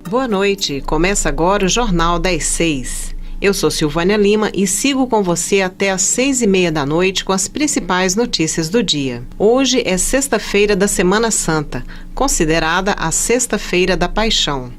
Boa noite, começa agora o Jornal das 6. Eu sou Silvânia Lima e sigo com você até às 6:30 da noite com as principais notícias do dia. Hoje é sexta-feira da Semana Santa, considerada a Sexta-feira da Paixão.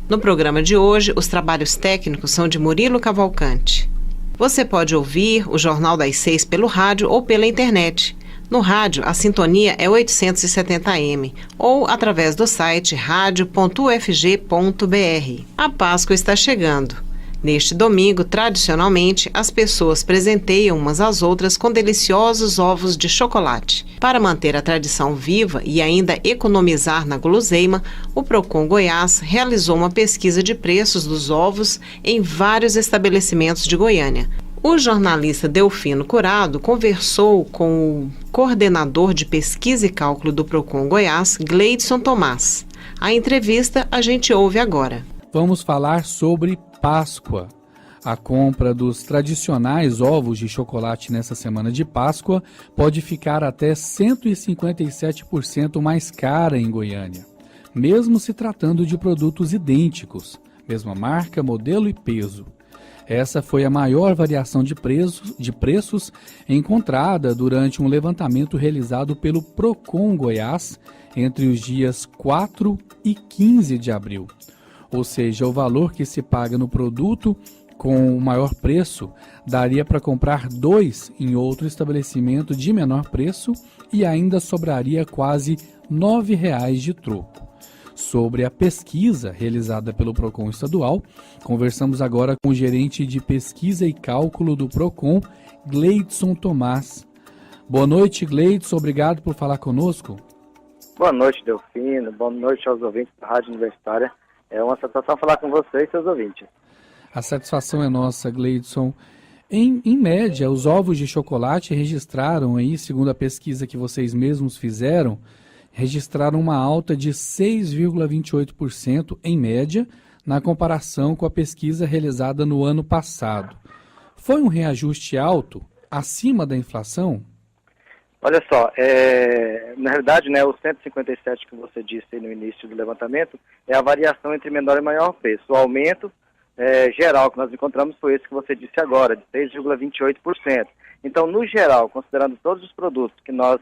No programa de hoje, os trabalhos técnicos são de Murilo Cavalcante. Você pode ouvir o Jornal das 6 pelo rádio ou pela internet. No rádio, a sintonia é 870M ou através do site radio.ufg.br. A Páscoa está chegando. Neste domingo, tradicionalmente, as pessoas presenteiam umas às outras com deliciosos ovos de chocolate. Para manter a tradição viva e ainda economizar na guloseima, o Procon Goiás realizou uma pesquisa de preços dos ovos em vários estabelecimentos de Goiânia. O jornalista Delfino Curado conversou com o coordenador de pesquisa e cálculo do Procon Goiás, Gleidson Tomás. A entrevista a gente ouve agora. Vamos falar sobre Páscoa. A compra dos tradicionais ovos de chocolate nessa semana de Páscoa pode ficar até 157% mais cara em Goiânia, mesmo se tratando de produtos idênticos, mesma marca, modelo e peso. Essa foi a maior variação de preços encontrada durante um levantamento realizado pelo Procon Goiás entre os dias 4 e 15 de abril. Ou seja, o valor que se paga no produto com o maior preço daria para comprar 2 em outro estabelecimento de menor preço e ainda sobraria quase R$ 9,00 de troco. Sobre a pesquisa realizada pelo Procon Estadual, conversamos agora com o gerente de pesquisa e cálculo do Procon, Gleidson Tomás. Boa noite, Gleidson, obrigado por falar conosco. Boa noite, Delfino, boa noite aos ouvintes da Rádio Universitária. É uma satisfação falar com você e seus ouvintes. A satisfação é nossa, Gleidson. Em média, os ovos de chocolate registraram aí, segundo a pesquisa que vocês mesmos fizeram, registraram uma alta de 6,28% em média, na comparação com a pesquisa realizada no ano passado. Foi um reajuste alto, acima da inflação? Olha só, na realidade, né, o 157 que você disse aí no início do levantamento é a variação entre menor e maior preço. O aumento geral que nós encontramos foi esse que você disse agora, de 6,28%. Então, no geral, considerando todos os produtos que nós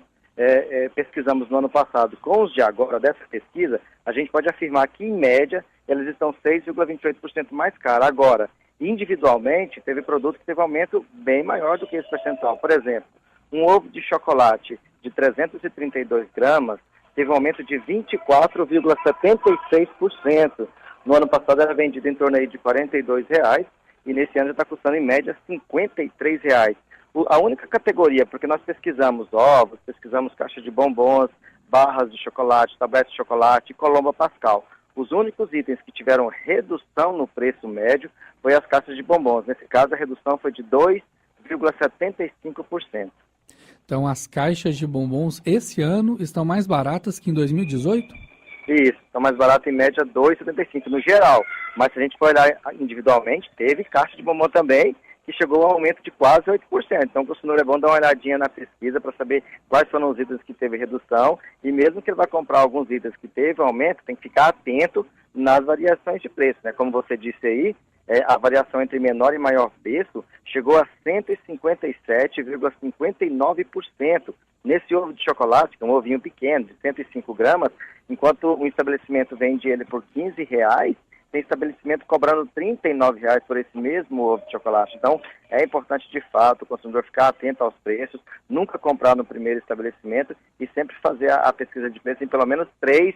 pesquisamos no ano passado com os de agora dessa pesquisa, a gente pode afirmar que, em média, eles estão 6,28% mais caros. Agora, individualmente, teve produto que teve aumento bem maior do que esse percentual. Por exemplo, um ovo de chocolate de 332 gramas teve um aumento de 24,76%. No ano passado era vendido em torno aí de R$ 42,00 e nesse ano já está custando em média R$ 53,00. A única categoria, porque nós pesquisamos ovos, pesquisamos caixas de bombons, barras de chocolate, tabletes de chocolate e Colomba Pascal. Os únicos itens que tiveram redução no preço médio foi as caixas de bombons. Nesse caso, a redução foi de 2,75%. Então, as caixas de bombons esse ano estão mais baratas que em 2018? Isso, estão mais baratas em média 2,75% no geral. Mas se a gente for olhar individualmente, teve caixa de bombom também, que chegou a um aumento de quase 8%. Então, o consumidor é bom dar uma olhadinha na pesquisa para saber quais foram os itens que teve redução. E mesmo que ele vai comprar alguns itens que teve aumento, tem que ficar atento nas variações de preço, né? Como você disse aí, a variação entre menor e maior preço chegou a 157,59% nesse ovo de chocolate, que é um ovinho pequeno, de 105 gramas, enquanto um estabelecimento vende ele por R$ 15,00, tem estabelecimento cobrando R$ 39,00 por esse mesmo ovo de chocolate. Então, é importante, de fato, o consumidor ficar atento aos preços, nunca comprar no primeiro estabelecimento e sempre fazer a pesquisa de preço em pelo menos 3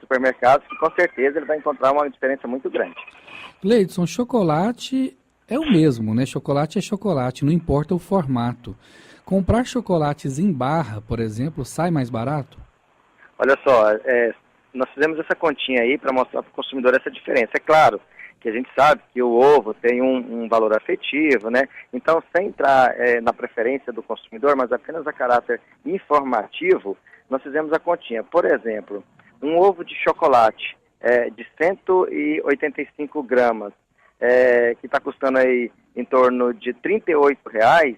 supermercados, que com certeza ele vai encontrar uma diferença muito grande. Gleidson, chocolate é o mesmo, né? Chocolate é chocolate, não importa o formato. Comprar chocolates em barra, por exemplo, sai mais barato? Olha só, nós fizemos essa continha aí para mostrar para o consumidor essa diferença. É claro que a gente sabe que o ovo tem um valor afetivo, né? Então, sem entrar na preferência do consumidor, mas apenas a caráter informativo, nós fizemos a continha. Por exemplo, um ovo de chocolate de 185 gramas, que está custando aí em torno de R$ 38,00,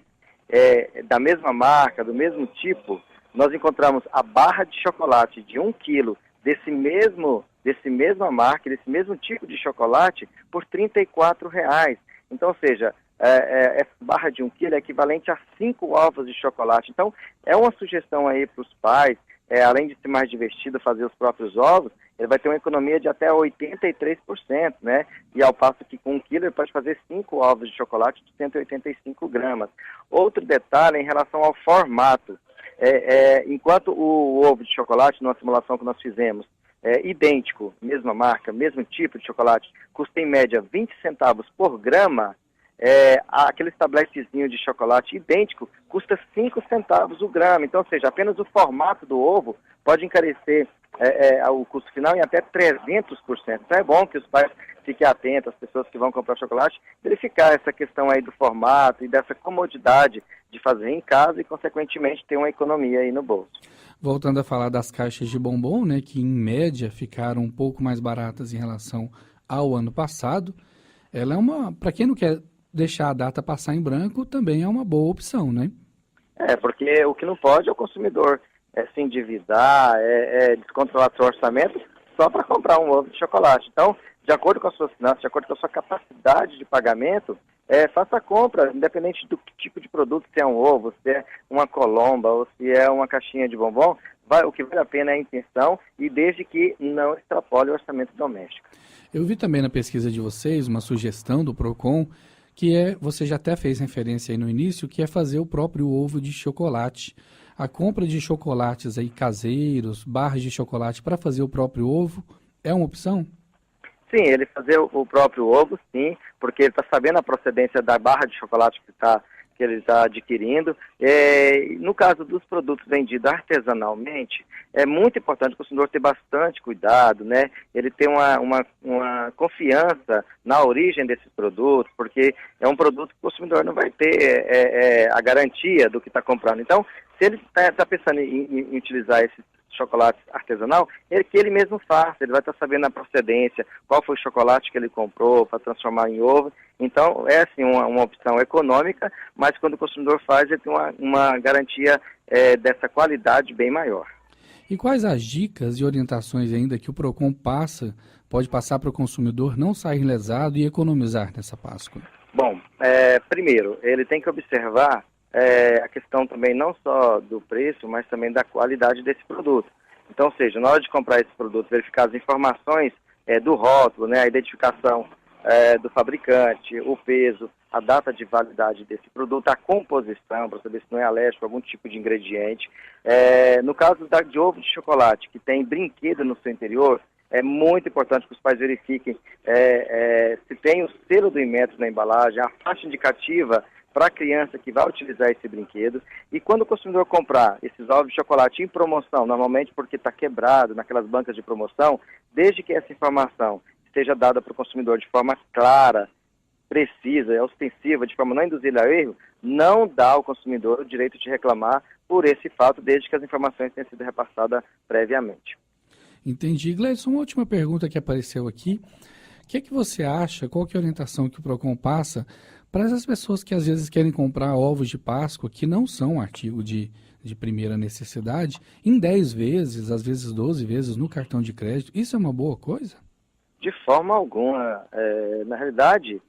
da mesma marca, do mesmo tipo, nós encontramos a barra de chocolate de 1 quilo desse mesmo desse mesma marca, desse mesmo tipo de chocolate, por R$ 34,00. Então, ou seja, essa barra de 1 quilo é equivalente a 5 ovos de chocolate. Então, é uma sugestão aí para os pais, além de ser mais divertido fazer os próprios ovos, ele vai ter uma economia de até 83%, né? E ao passo que com 1 quilo ele pode fazer 5 ovos de chocolate de 185 gramas. Outro detalhe em relação ao formato. Enquanto o ovo de chocolate, numa simulação que nós fizemos, idêntico, mesma marca, mesmo tipo de chocolate, custa em média 20 centavos por grama, aquele tabletezinho de chocolate idêntico custa 5 centavos o grama. Então, ou seja, apenas o formato do ovo pode encarecer o custo final em até 300%. Então é bom que os pais fiquem atentos, as pessoas que vão comprar chocolate, verificar essa questão aí do formato e dessa comodidade de fazer em casa e, consequentemente, ter uma economia aí no bolso. Voltando a falar das caixas de bombom, né, que em média ficaram um pouco mais baratas em relação ao ano passado, ela é para quem não quer deixar a data passar em branco, também é uma boa opção, né? Porque o que não pode é o consumidor se endividar, descontrolar seu orçamento só para comprar um ovo de chocolate. Então, de acordo com as suas finanças, de acordo com a sua capacidade de pagamento, faça a compra, independente do tipo de produto, se é um ovo, se é uma colomba ou se é uma caixinha de bombom, o que vale a pena é a intenção e desde que não extrapole o orçamento doméstico. Eu vi também na pesquisa de vocês uma sugestão do Procon, que você já até fez referência aí no início, que é fazer o próprio ovo de chocolate. A compra de chocolates aí caseiros, barras de chocolate para fazer o próprio ovo, é uma opção? Sim, ele fazer o próprio ovo, sim, porque ele está sabendo a procedência da barra de chocolate que ele está adquirindo. No caso dos produtos vendidos artesanalmente, é muito importante o consumidor ter bastante cuidado, né? Ele ter uma confiança na origem desses produtos, porque é um produto que o consumidor não vai ter a garantia do que está comprando. Então, se ele está pensando em utilizar esse chocolate artesanal, que ele mesmo faça, ele vai estar sabendo a procedência, qual foi o chocolate que ele comprou para transformar em ovo. Então, é assim uma opção econômica, mas quando o consumidor faz, ele tem uma garantia dessa qualidade bem maior. E quais as dicas e orientações ainda que o Procon pode passar para o consumidor não sair lesado e economizar nessa Páscoa? Bom, primeiro, ele tem que observar a questão também não só do preço, mas também da qualidade desse produto. Então, ou seja, na hora de comprar esse produto, verificar as informações do rótulo, né, a identificação do fabricante, o peso, a data de validade desse produto, a composição, para saber se não é alérgico a algum tipo de ingrediente. No caso de ovo de chocolate, que tem brinquedo no seu interior, é muito importante que os pais verifiquem se tem o selo do Inmetro na embalagem, a faixa indicativa para a criança que vai utilizar esse brinquedo. E quando o consumidor comprar esses ovos de chocolate em promoção, normalmente porque está quebrado naquelas bancas de promoção, desde que essa informação esteja dada para o consumidor de forma clara, precisa, ostensiva, de forma a não induzir a erro, não dá ao consumidor o direito de reclamar por esse fato, desde que as informações tenham sido repassadas previamente. Entendi. Gleidson, uma última pergunta que apareceu aqui. O que é que você acha, qual que é a orientação que o Procon passa para essas pessoas que às vezes querem comprar ovos de Páscoa, que não são um artigo de primeira necessidade, em 10 vezes, às vezes 12 vezes no cartão de crédito? Isso é uma boa coisa? De forma alguma. Na realidade,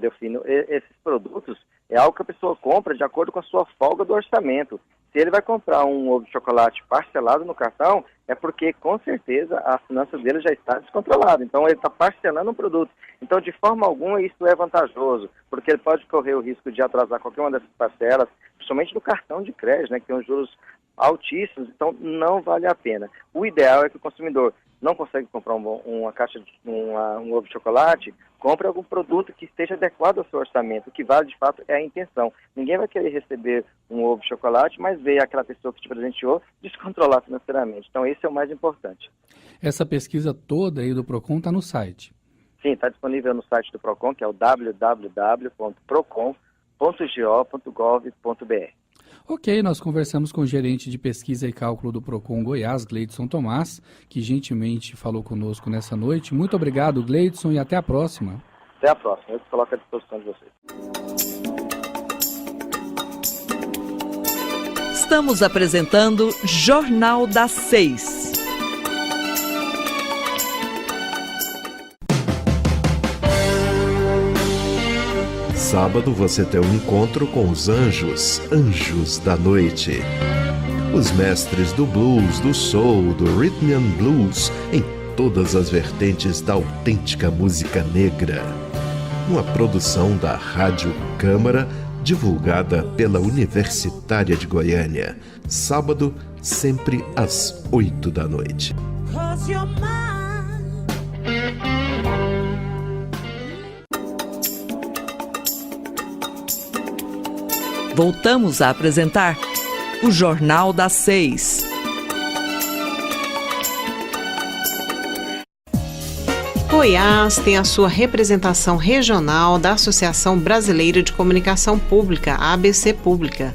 Delfino, esses produtos é algo que a pessoa compra de acordo com a sua folga do orçamento. Se ele vai comprar um ovo de chocolate parcelado no cartão, é porque, com certeza, a finança dele já está descontrolada. Então, ele está parcelando um produto. Então, de forma alguma, isso é vantajoso, porque ele pode correr o risco de atrasar qualquer uma dessas parcelas, principalmente no cartão de crédito, né, que tem uns juros altíssimos, então não vale a pena. O ideal é que o consumidor não consegue comprar uma caixa de um ovo de chocolate, compre algum produto que esteja adequado ao seu orçamento. O que vale, de fato, é a intenção. Ninguém vai querer receber um ovo de chocolate, mas ver aquela pessoa que te presenteou descontrolar financeiramente. Então, esse é o mais importante. Essa pesquisa toda aí do Procon está no site? Sim, está disponível no site do Procon, que é o www.procon.go.gov.br. Ok, nós conversamos com o gerente de pesquisa e cálculo do Procon Goiás, Gleidson Tomás, que gentilmente falou conosco nessa noite. Muito obrigado, Gleidson, e até a próxima. Até a próxima, eu coloco à disposição de vocês. Estamos apresentando Jornal das 6. sábado você tem um encontro com os anjos da noite. Os mestres do blues, do soul, do rhythm and blues, em todas as vertentes da autêntica música negra. Uma produção da Rádio Câmara, divulgada pela Universitária de Goiânia. Sábado, sempre às 8 da noite. Voltamos a apresentar o Jornal das 6. Goiás tem a sua representação regional da Associação Brasileira de Comunicação Pública, ABC Pública.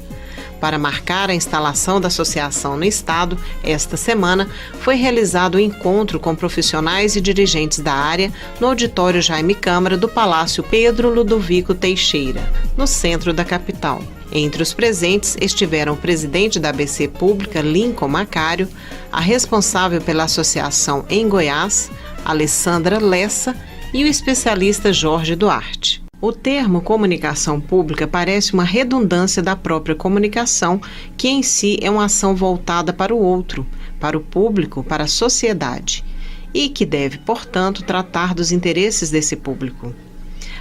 Para marcar a instalação da associação no estado, esta semana foi realizado o encontro com profissionais e dirigentes da área no auditório Jaime Câmara do Palácio Pedro Ludovico Teixeira, no centro da capital. Entre os presentes estiveram o presidente da ABC Pública, Lincoln Macário, a responsável pela associação em Goiás, Alessandra Lessa, e o especialista Jorge Duarte. O termo comunicação pública parece uma redundância da própria comunicação, que em si é uma ação voltada para o outro, para o público, para a sociedade, e que deve, portanto, tratar dos interesses desse público.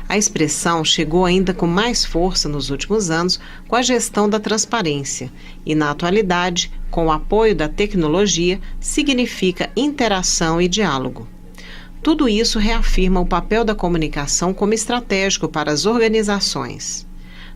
A expressão chegou ainda com mais força nos últimos anos com a gestão da transparência e, na atualidade, com o apoio da tecnologia, significa interação e diálogo. Tudo isso reafirma o papel da comunicação como estratégico para as organizações.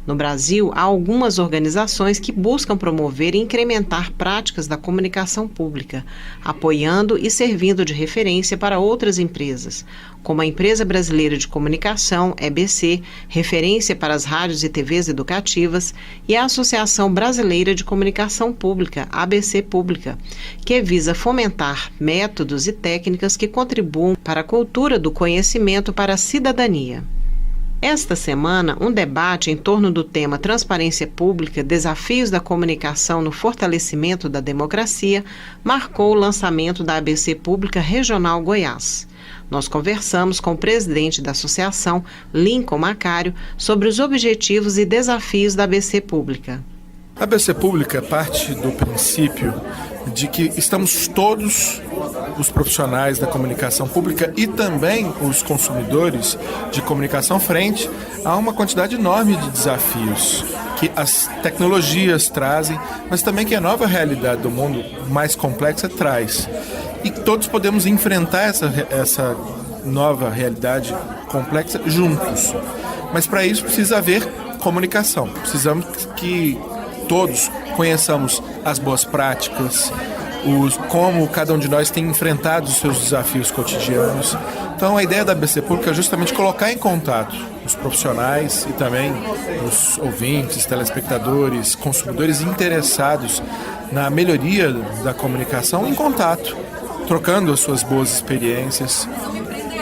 No Brasil, há algumas organizações que buscam promover e incrementar práticas da comunicação pública, apoiando e servindo de referência para outras empresas, como a Empresa Brasileira de Comunicação, EBC, referência para as rádios e TVs educativas, e a Associação Brasileira de Comunicação Pública, ABC Pública, que visa fomentar métodos e técnicas que contribuam para a cultura do conhecimento para a cidadania. Esta semana, um debate em torno do tema Transparência Pública, Desafios da Comunicação no Fortalecimento da Democracia, marcou o lançamento da ABC Pública Regional Goiás. Nós conversamos com o presidente da associação, Lincoln Macário, sobre os objetivos e desafios da ABC Pública. A ABC Pública parte do princípio de que estamos todos os profissionais da comunicação pública e também os consumidores de comunicação frente a uma quantidade enorme de desafios que as tecnologias trazem, mas também que a nova realidade do mundo mais complexa traz. E todos podemos enfrentar essa nova realidade complexa juntos. Mas para isso precisa haver comunicação. Precisamos que todos conheçamos as boas práticas, como cada um de nós tem enfrentado os seus desafios cotidianos. Então a ideia da ABC Pública é justamente colocar em contato os profissionais e também os ouvintes, telespectadores, consumidores interessados na melhoria da comunicação em contato, trocando as suas boas experiências,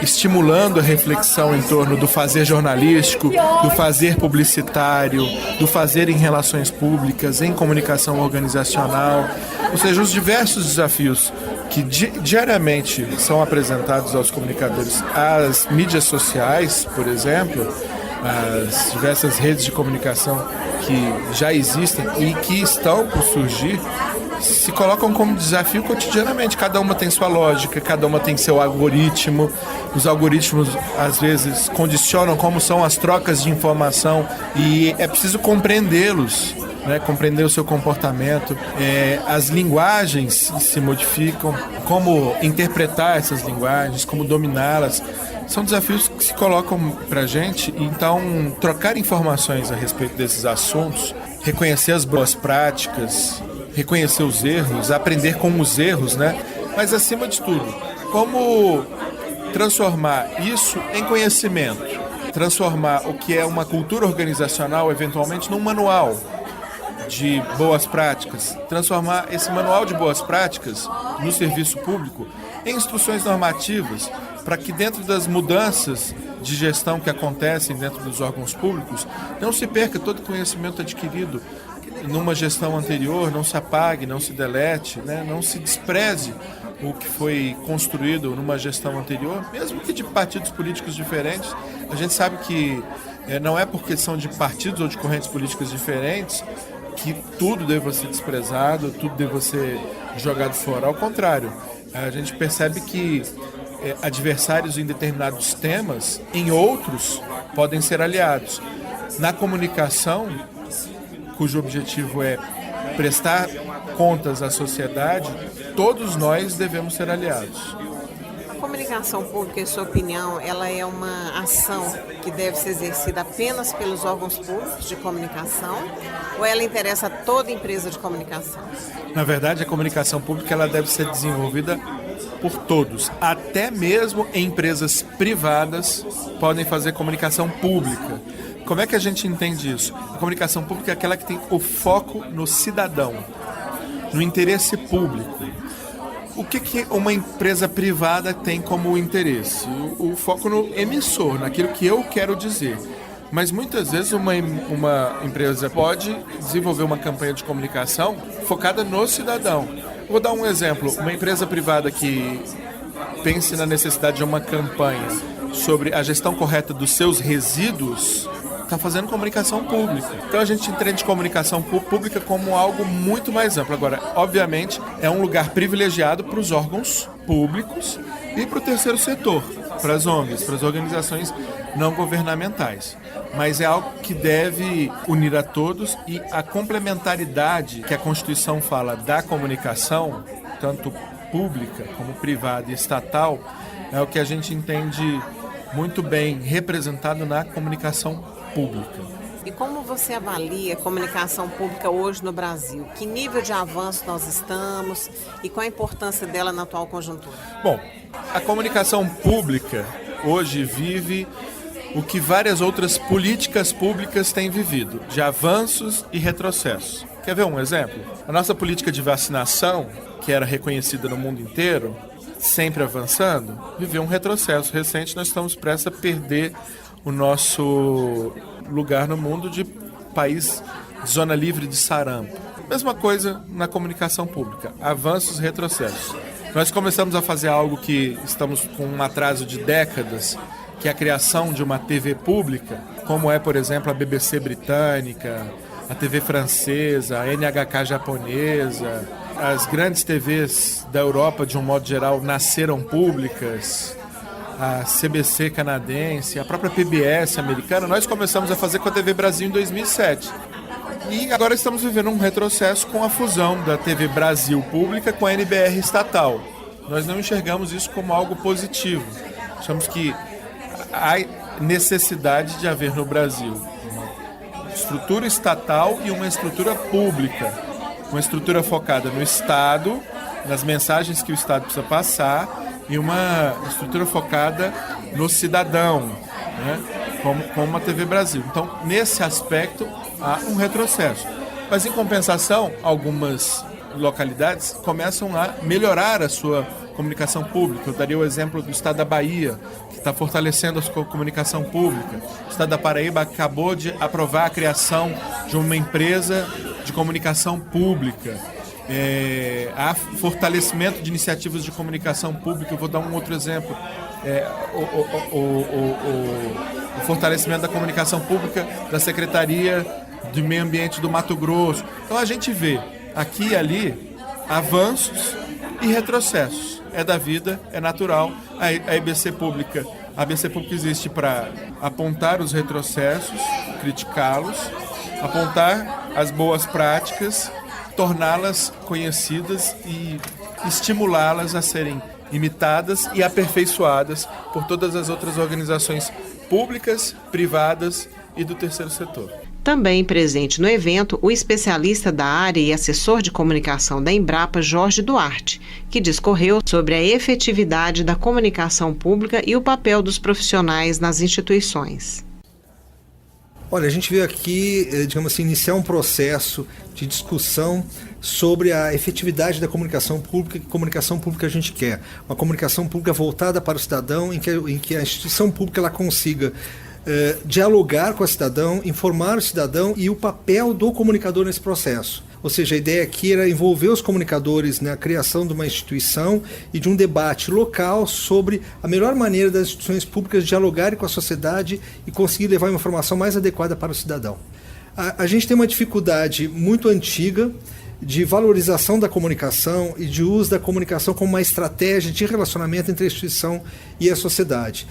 estimulando a reflexão em torno do fazer jornalístico, do fazer publicitário, do fazer em relações públicas, em comunicação organizacional, ou seja, os diversos desafios que diariamente são apresentados aos comunicadores. As mídias sociais, por exemplo, as diversas redes de comunicação que já existem e que estão por surgir, se colocam como desafio cotidianamente. Cada uma tem sua lógica, cada uma tem seu algoritmo. Os algoritmos, às vezes, condicionam como são as trocas de informação e é preciso compreendê-los, né? Compreender o seu comportamento. As linguagens se modificam, como interpretar essas linguagens, como dominá-las. São desafios que se colocam para a gente. Então, trocar informações a respeito desses assuntos, reconhecer as boas práticas, reconhecer os erros, aprender com os erros, né? Mas, acima de tudo, como transformar isso em conhecimento, transformar o que é uma cultura organizacional, eventualmente, num manual de boas práticas, transformar esse manual de boas práticas no serviço público em instruções normativas, para que dentro das mudanças de gestão que acontecem dentro dos órgãos públicos, não se perca todo o conhecimento adquirido numa gestão anterior, não se apague, não se delete, né? Não se despreze o que foi construído numa gestão anterior, mesmo que de partidos políticos diferentes. A gente sabe que Não é porque são de partidos ou de correntes políticas diferentes que tudo deva ser desprezado, tudo deva ser jogado fora. Ao contrário, a gente percebe que adversários em determinados temas, em outros, podem ser aliados. Na comunicação, cujo objetivo é prestar contas à sociedade, todos nós devemos ser aliados. A comunicação pública, em sua opinião, ela é uma ação que deve ser exercida apenas pelos órgãos públicos de comunicação ou ela interessa a toda empresa de comunicação? Na verdade, a comunicação pública ela deve ser desenvolvida por todos. Até mesmo empresas privadas podem fazer comunicação pública. Como é que a gente entende isso? A comunicação pública é aquela que tem o foco no cidadão, no interesse público. O que uma empresa privada tem como interesse? O foco no emissor, naquilo que eu quero dizer. Mas muitas vezes uma empresa pode desenvolver uma campanha de comunicação focada no cidadão. Vou dar um exemplo. Uma empresa privada que pense na necessidade de uma campanha sobre a gestão correta dos seus resíduos está fazendo comunicação pública. Então a gente entende comunicação pública como algo muito mais amplo. Agora, obviamente, é um lugar privilegiado para os órgãos públicos e para o terceiro setor, para as ONGs, para as organizações não governamentais. Mas é algo que deve unir a todos e a complementaridade que a Constituição fala da comunicação, tanto pública como privada e estatal, é o que a gente entende muito bem representado na comunicação pública. E como você avalia a comunicação pública hoje no Brasil? Que nível de avanço nós estamos e qual a importância dela na atual conjuntura? Bom, a comunicação pública hoje vive o que várias outras políticas públicas têm vivido, de avanços e retrocessos. Quer ver um exemplo? A nossa política de vacinação, que era reconhecida no mundo inteiro, sempre avançando, viveu um retrocesso recente. Nós estamos prestes a perder o nosso lugar no mundo de país de zona livre de sarampo. Mesma coisa na comunicação pública, avanços e retrocessos. Nós começamos a fazer algo que estamos com um atraso de décadas, que é a criação de uma TV pública, como é, por exemplo, a BBC britânica, a TV francesa, a NHK japonesa. As grandes TVs da Europa, de um modo geral, nasceram públicas. A CBC canadense, a própria PBS americana, nós começamos a fazer com a TV Brasil em 2007. E agora estamos vivendo um retrocesso com a fusão da TV Brasil pública com a NBR estatal. Nós não enxergamos isso como algo positivo. Achamos que há necessidade de haver no Brasil uma estrutura estatal e uma estrutura pública. Uma estrutura focada no Estado, nas mensagens que o Estado precisa passar, e uma estrutura focada no cidadão, né? como a TV Brasil. Então, nesse aspecto, há um retrocesso. Mas, em compensação, algumas localidades começam a melhorar a sua comunicação pública. Eu daria o exemplo do estado da Bahia, que está fortalecendo a sua comunicação pública. O estado da Paraíba acabou de aprovar a criação de uma empresa de comunicação pública. Há fortalecimento de iniciativas de comunicação pública. Eu vou dar um outro exemplo. O fortalecimento da comunicação pública da Secretaria de Meio Ambiente do Mato Grosso. Então a gente vê aqui e ali avanços e retrocessos. É da vida, é natural. A ABC Pública existe para apontar os retrocessos, criticá-los, apontar as boas práticas, torná-las conhecidas e estimulá-las a serem imitadas e aperfeiçoadas por todas as outras organizações públicas, privadas e do terceiro setor. Também presente no evento, o especialista da área e assessor de comunicação da Embrapa, Jorge Duarte, que discorreu sobre a efetividade da comunicação pública e o papel dos profissionais nas instituições. Olha, a gente veio aqui, digamos assim, iniciar um processo de discussão sobre a efetividade da comunicação pública e que comunicação pública a gente quer. Uma comunicação pública voltada para o cidadão, em que a instituição pública ela consiga dialogar com o cidadão, informar o cidadão e o papel do comunicador nesse processo. Ou seja, a ideia aqui era envolver os comunicadores na criação de uma instituição e de um debate local sobre a melhor maneira das instituições públicas dialogarem com a sociedade e conseguir levar uma informação mais adequada para o cidadão. A gente tem uma dificuldade muito antiga de valorização da comunicação e de uso da comunicação como uma estratégia de relacionamento entre a instituição e a sociedade.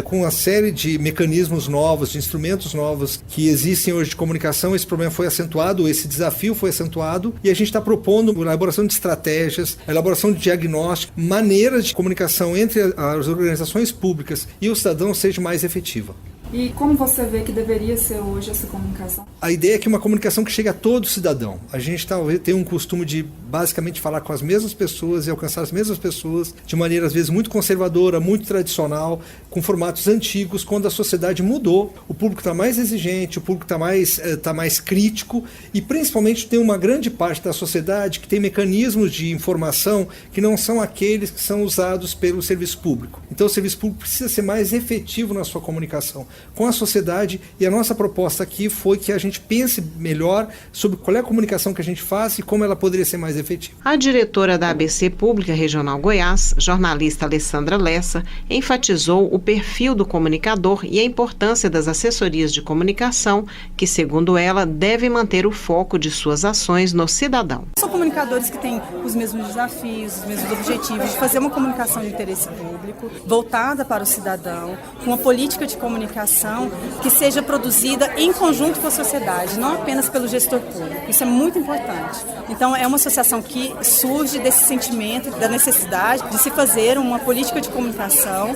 Com uma série de mecanismos novos, de instrumentos novos que existem hoje de comunicação, esse problema foi acentuado, esse desafio foi acentuado, e a gente está propondo a elaboração de estratégias, a elaboração de diagnóstico, maneiras de comunicação entre as organizações públicas e o cidadão seja mais efetiva. E como você vê que deveria ser hoje essa comunicação? A ideia é que uma comunicação que chegue a todo cidadão. A gente talvez tem um costume de basicamente falar com as mesmas pessoas e alcançar as mesmas pessoas de maneira às vezes muito conservadora, muito tradicional, com formatos antigos. Quando a sociedade mudou, o público está mais exigente, o público está mais crítico e principalmente tem uma grande parte da sociedade que tem mecanismos de informação que não são aqueles que são usados pelo serviço público. Então o serviço público precisa ser mais efetivo na sua comunicação com a sociedade, e a nossa proposta aqui foi que a gente pense melhor sobre qual é a comunicação que a gente faz e como ela poderia ser mais efetiva. A diretora da ABC Pública Regional Goiás, jornalista Alessandra Lessa, enfatizou o perfil do comunicador e a importância das assessorias de comunicação, que, segundo ela, devem manter o foco de suas ações no cidadão. São comunicadores que têm os mesmos desafios, os mesmos objetivos de fazer uma comunicação de interesse público, voltada para o cidadão, com uma política de comunicação que seja produzida em conjunto com a sociedade, não apenas pelo gestor público. Isso é muito importante. Então, é uma associação que surge desse sentimento, da necessidade de se fazer uma política de comunicação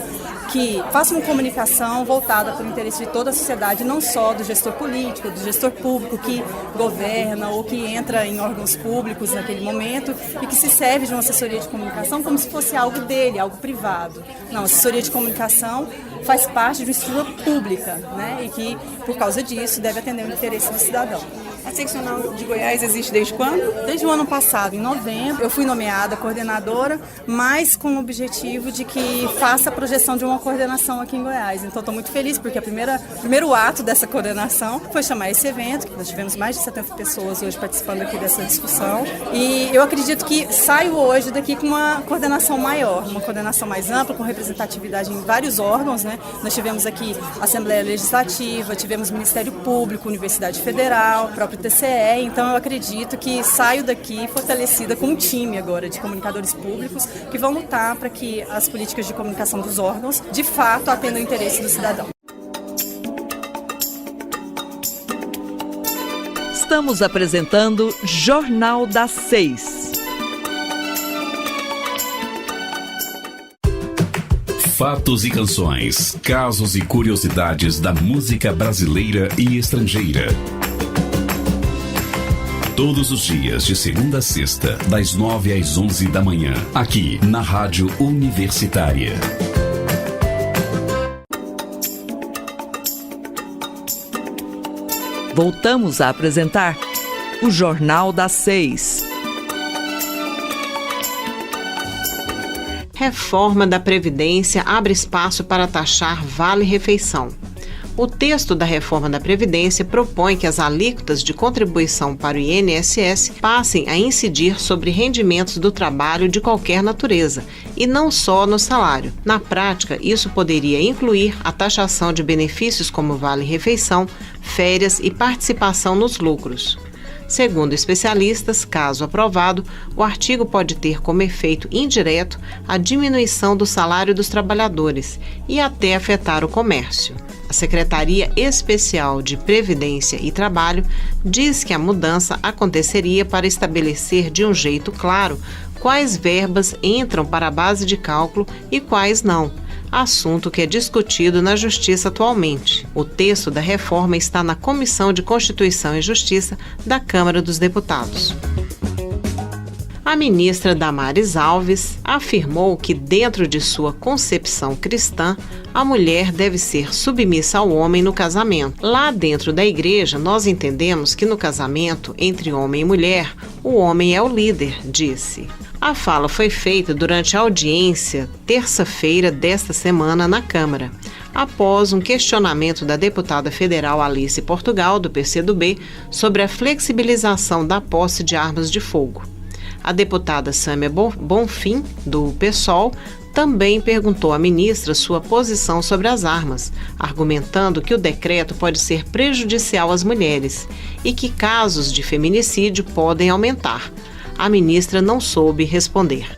que faça uma comunicação voltada para o interesse de toda a sociedade, não só do gestor político, do gestor público que governa ou que entra em órgãos públicos naquele momento e que se serve de uma assessoria de comunicação como se fosse algo dele, algo privado. Não, a assessoria de comunicação faz parte de uma estrutura pública, né? E que, por causa disso, deve atender o interesse do cidadão. A seccional de Goiás existe desde quando? Desde o ano passado, em novembro, eu fui nomeada coordenadora, mas com o objetivo de que faça a projeção de uma coordenação aqui em Goiás. Então, estou muito feliz, porque o primeiro ato dessa coordenação foi chamar esse evento, que nós tivemos mais de 70 pessoas hoje participando aqui dessa discussão, e eu acredito que saio hoje daqui com uma coordenação maior, uma coordenação mais ampla, com representatividade em vários órgãos, né? Nós tivemos aqui Assembleia Legislativa, tivemos Ministério Público, Universidade Federal, próprio TCE, então eu acredito que saio daqui fortalecida com um time agora de comunicadores públicos que vão lutar para que as políticas de comunicação dos órgãos de fato atendam o interesse do cidadão. Estamos apresentando Jornal das 6. Fatos e canções, casos e curiosidades da música brasileira e estrangeira. Todos os dias, de segunda a sexta, das 9 às 11 da manhã, aqui na Rádio Universitária. Voltamos a apresentar o Jornal das 6. Reforma da Previdência abre espaço para taxar vale-refeição. O texto da reforma da Previdência propõe que as alíquotas de contribuição para o INSS passem a incidir sobre rendimentos do trabalho de qualquer natureza, e não só no salário. Na prática, isso poderia incluir a taxação de benefícios como vale-refeição, férias e participação nos lucros. Segundo especialistas, caso aprovado, o artigo pode ter como efeito indireto a diminuição do salário dos trabalhadores e até afetar o comércio. A Secretaria Especial de Previdência e Trabalho diz que a mudança aconteceria para estabelecer de um jeito claro quais verbas entram para a base de cálculo e quais não, assunto que é discutido na Justiça atualmente. O texto da reforma está na Comissão de Constituição e Justiça da Câmara dos Deputados. A ministra Damares Alves afirmou que, dentro de sua concepção cristã, a mulher deve ser submissa ao homem no casamento. Lá dentro da igreja, nós entendemos que no casamento entre homem e mulher, o homem é o líder, disse. A fala foi feita durante a audiência terça-feira desta semana na Câmara. após um questionamento da deputada federal Alice Portugal, do PCdoB, sobre a flexibilização da posse de armas de fogo. A deputada Sâmia Bonfim, do PSOL, também perguntou à ministra sua posição sobre as armas, argumentando que o decreto pode ser prejudicial às mulheres e que casos de feminicídio podem aumentar. A ministra não soube responder.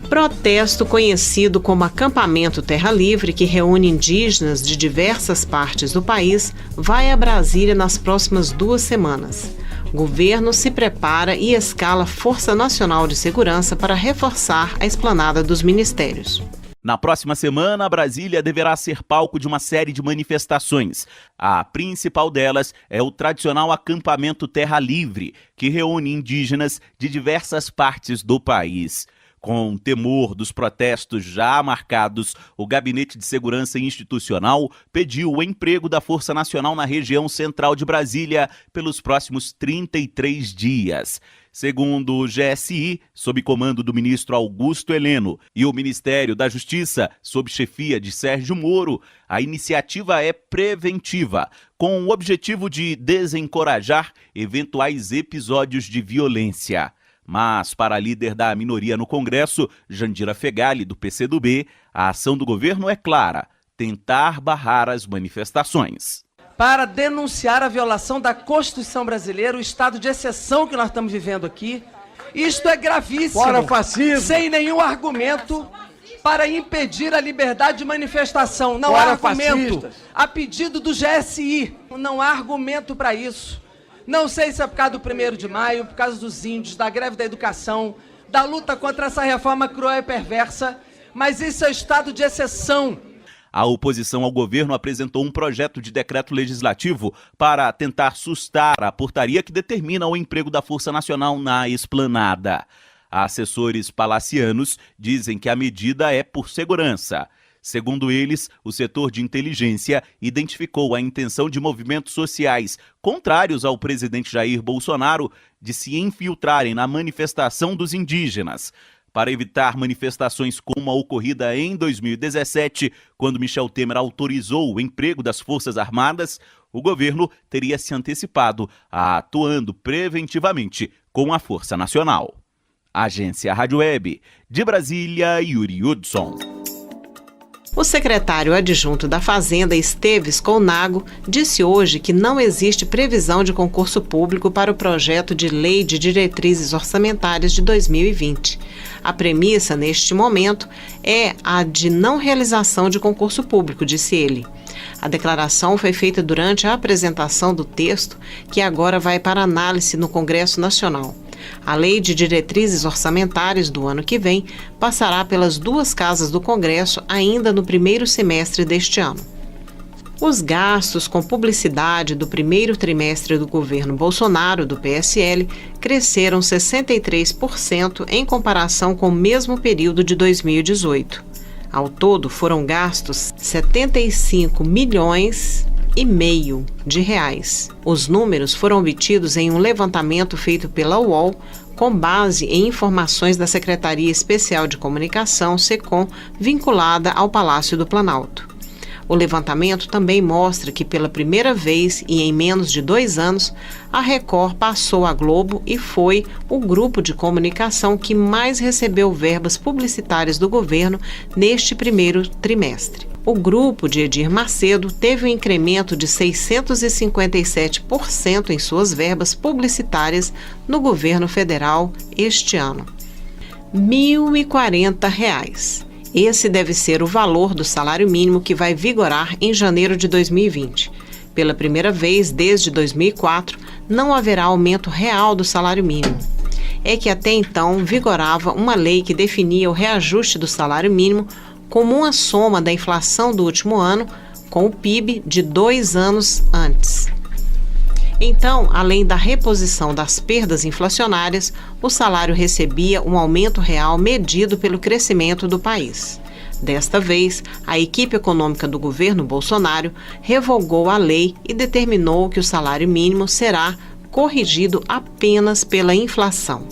Protesto conhecido como Acampamento Terra Livre, que reúne indígenas de diversas partes do país, vai a Brasília nas próximas 2 semanas. O governo se prepara e escala Força Nacional de Segurança para reforçar a esplanada dos ministérios. Na próxima semana, Brasília deverá ser palco de uma série de manifestações. A principal delas é o tradicional Acampamento Terra Livre, que reúne indígenas de diversas partes do país. Com temor dos protestos já marcados, o Gabinete de Segurança Institucional pediu o emprego da Força Nacional na região central de Brasília pelos próximos 33 dias. Segundo o GSI, sob comando do ministro Augusto Heleno, e o Ministério da Justiça, sob chefia de Sérgio Moro, a iniciativa é preventiva, com o objetivo de desencorajar eventuais episódios de violência. Mas, para a líder da minoria no Congresso, Jandira Fegali, do PCdoB, a ação do governo é clara: tentar barrar as manifestações. Para denunciar a violação da Constituição brasileira, o estado de exceção que nós estamos vivendo aqui, isto é gravíssimo. Fora fascismo! Sem nenhum argumento para impedir a liberdade de manifestação. Não há argumento. Fascistas. A pedido do GSI, não há argumento para isso. Não sei se é por causa do 1º de maio, por causa dos índios, da greve da educação, da luta contra essa reforma cruel e perversa, mas isso é estado de exceção. A oposição ao governo apresentou um projeto de decreto legislativo para tentar sustar a portaria que determina o emprego da Força Nacional na esplanada. Assessores palacianos dizem que a medida é por segurança. Segundo eles, o setor de inteligência identificou a intenção de movimentos sociais contrários ao presidente Jair Bolsonaro de se infiltrarem na manifestação dos indígenas. Para evitar manifestações como a ocorrida em 2017, quando Michel Temer autorizou o emprego das Forças Armadas, o governo teria se antecipado, atuando preventivamente com a Força Nacional. Agência Rádio Web, de Brasília, Yuri Hudson. O secretário adjunto da Fazenda, Esteves Colnago, disse hoje que não existe previsão de concurso público para o projeto de Lei de Diretrizes Orçamentárias de 2020. A premissa, neste momento, é a de não realização de concurso público, disse ele. A declaração foi feita durante a apresentação do texto, que agora vai para análise no Congresso Nacional. A Lei de Diretrizes Orçamentárias do ano que vem passará pelas 2 casas do Congresso ainda no 1º semestre deste ano. Os gastos com publicidade do 1º trimestre do governo Bolsonaro, do PSL, cresceram 63% em comparação com o mesmo período de 2018. Ao todo, foram gastos 75 milhões e meio de reais. Os números foram obtidos em um levantamento feito pela UOL com base em informações da Secretaria Especial de Comunicação, SECOM, vinculada ao Palácio do Planalto. O levantamento também mostra que, pela primeira vez e em menos de 2 anos, a Record passou a Globo e foi o grupo de comunicação que mais recebeu verbas publicitárias do governo neste 1º trimestre. O grupo de Edir Macedo teve um incremento de 657% em suas verbas publicitárias no governo federal este ano. R$ 1.040. Esse deve ser o valor do salário mínimo que vai vigorar em janeiro de 2020. Pela primeira vez desde 2004, não haverá aumento real do salário mínimo. É que até então vigorava uma lei que definia o reajuste do salário mínimo como uma soma da inflação do último ano com o PIB de 2 anos antes. Então, além da reposição das perdas inflacionárias, o salário recebia um aumento real medido pelo crescimento do país. Desta vez, a equipe econômica do governo Bolsonaro revogou a lei e determinou que o salário mínimo será corrigido apenas pela inflação.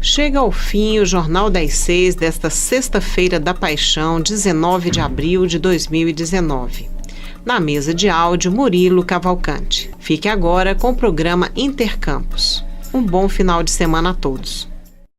Chega ao fim o Jornal das 6 desta sexta-feira da Paixão, 19 de abril de 2019. Na mesa de áudio, Murilo Cavalcante. Fique agora com o programa Intercampus. Um bom final de semana a todos.